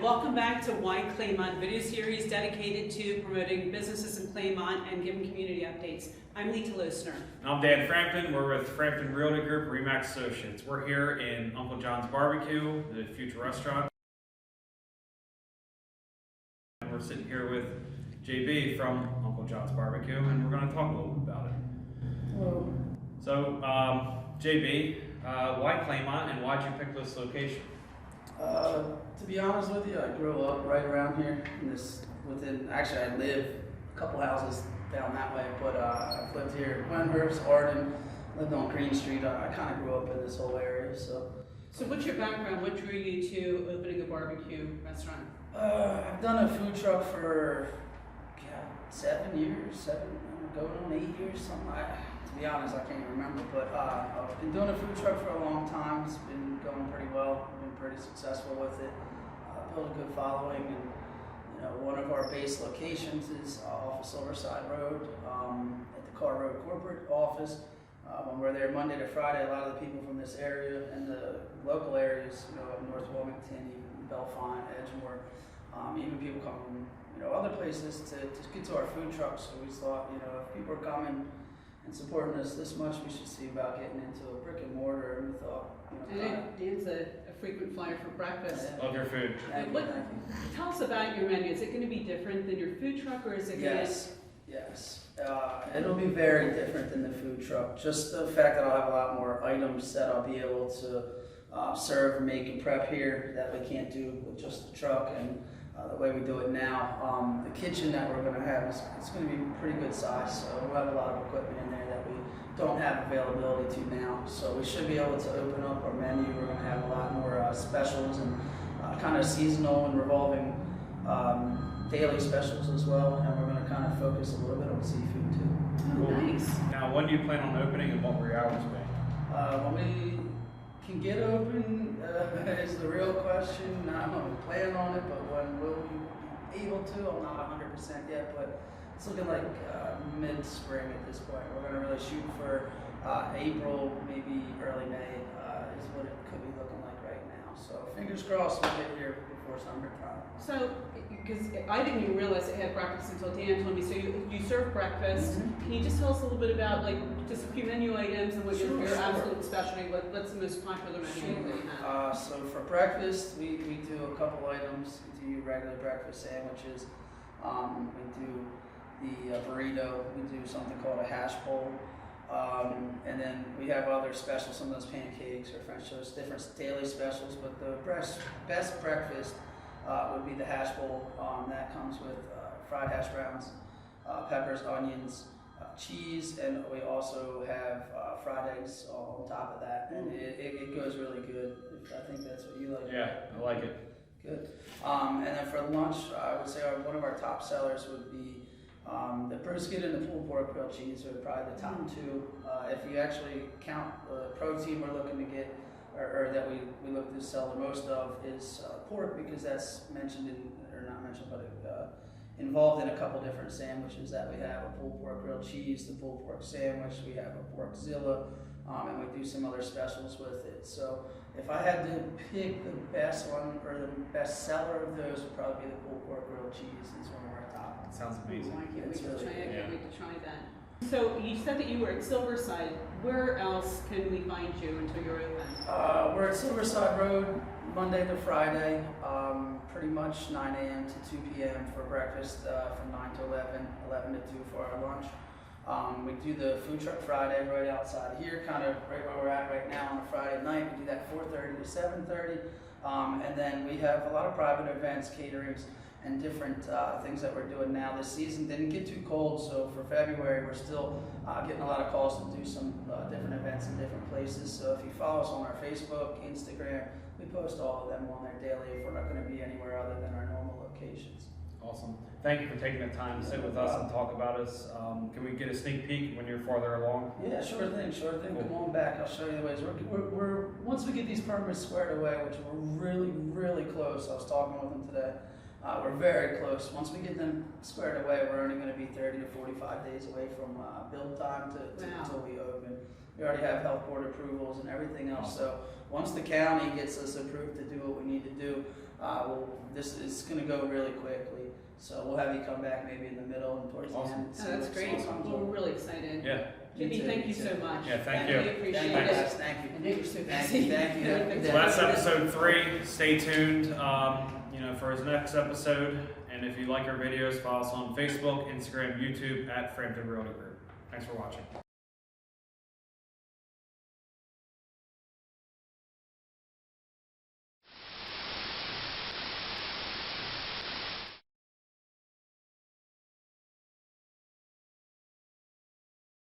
Welcome back to Why Claymont, video series dedicated to promoting businesses in Claymont and giving community updates. I'm Lita Losner. I'm Dan Frampton. We're with Frampton Realty Group, Remax Associates. We're here in Uncle John's Barbecue, the future restaurant. And we're sitting here with JB from Uncle John's Barbecue, and we're going to talk a little bit about it. Hello. So, JB, why Claymont, and why'd you pick this location? To be honest with you, I grew up right around here. Actually, I live a couple houses down that way, but I've lived here in Glenhurst, Arden, lived on Green Street. I kind of grew up in this whole area. So what's your background? What drew you to opening a barbecue restaurant? I've done a food truck for 7 years, going on 8 years, something like that. To be honest, I can't remember, but I've been doing a food truck for a long time. It's been going pretty well. I've been pretty successful with it. Built a good following, and one of our base locations is off of Silverside Road at the Car Road corporate office. When we're there Monday to Friday, a lot of the people from this area and the local areas, North Wilmington, even Belfont, Edgemoor, even people come from other places to get to our food trucks. So we thought, if people are coming and supporting us this much, we should see about getting into a brick and mortar. And we thought, Dan's a frequent flyer for breakfast. Love your food. Thank you. Tell us about your menu. Is it going to be different than your food truck, or is it going to... Yes. It'll be very different than the food truck. Just the fact that I'll have a lot more items that I'll be able to serve, make, and prep here that we can't do with just the truck, and the way we do it now. The kitchen that we're going to have it's going to be pretty good size, so we'll have a lot of equipment in there that we don't have availability to now. So we should be able to open up our menu. We're going to have a lot more specials and kind of seasonal and revolving daily specials as well, and we're going to kind of focus a little bit on seafood too. Oh, nice. Now, when do you plan on opening, and what will your hours be? When we can get open is the real question. I don't plan on it, but when will we be able to? I'm not 100% yet, but it's looking like mid-spring at this point. We're going to really shoot for April, maybe early May is what it could be looking like right now. So fingers crossed we'll get here before summertime. So, because I didn't even realize it had breakfast until Dan told me. So you serve breakfast. Mm-hmm. Can you just tell us a little bit about just a few menu items and what your Sure. absolute specialty? What's the most popular menu that you have? So for breakfast, we do a couple items. We do regular breakfast sandwiches. We do the burrito. We do something called a hash bowl. And then we have other specials, some of those pancakes or French toast, different daily specials. But the best breakfast would be the hash bowl. That comes with fried hash browns, peppers, onions, cheese, and we also have fried eggs on top of that. And it goes really good. I think that's what you like. Yeah, I like it. Good. And then for lunch, I would say one of our top sellers would be the brisket and the pulled pork grilled cheese are probably the top two. If you actually count the protein we're looking to get, or that we look to sell the most of, is pork, because that's mentioned not mentioned, but involved in a couple different sandwiches that we have. A pulled pork grilled cheese, the pulled pork sandwich, we have a porkzilla, and we do some other specials with it. So if I had to pick the best one, or the best seller of those, would probably be the pulled pork grilled cheese. It's one of our top. Sounds amazing. I can't wait It's to try it. I really can't wait to try that. So you said that you were at Silverside. Where else can we find you until you're open? We're at Silverside Road, Monday to Friday, pretty much 9 a.m. to 2 p.m. for breakfast, from 9 to 11, 11 to 2 for our lunch. We do the food truck Friday right outside here, kind of right where we're at right now on a Friday night. We do that 4:30 to 7:30, and then we have a lot of private events, caterings, and different things that we're doing now. This season didn't get too cold, so for February we're still getting a lot of calls to do some different events in different places. So if you follow us on our Facebook, Instagram, we post all of them on there daily if we're not going to be anywhere other than our normal locations. Awesome. Thank you for taking the time to sit with us and talk about us. Can we get a sneak peek when you're farther along? Yeah, sure thing. Cool. Come on back. I'll show you the ways. We're once we get these permits squared away, which we're really close. I was talking with them today. We're very close. Once we get them squared away, we're only going to be 30 to 45 days away from build time until we open. We already have health board approvals and everything else, so once the county gets us approved to do what we need to do, this is going to go really quickly. So we'll have you come back maybe in the middle and towards the end. and Oh, see that's what great. comes Well, up. we're really excited. Yeah. Jimmy, thank you so much. Yeah, thank I you. really appreciate Thank you, it. guys. Thank you. I know you're so Thank busy. you. Thank you. Really big So day. that's episode 3. Stay tuned, for his next episode. And if you like our videos, follow us on Facebook, Instagram, YouTube at Frampton Realty Group. Thanks for watching.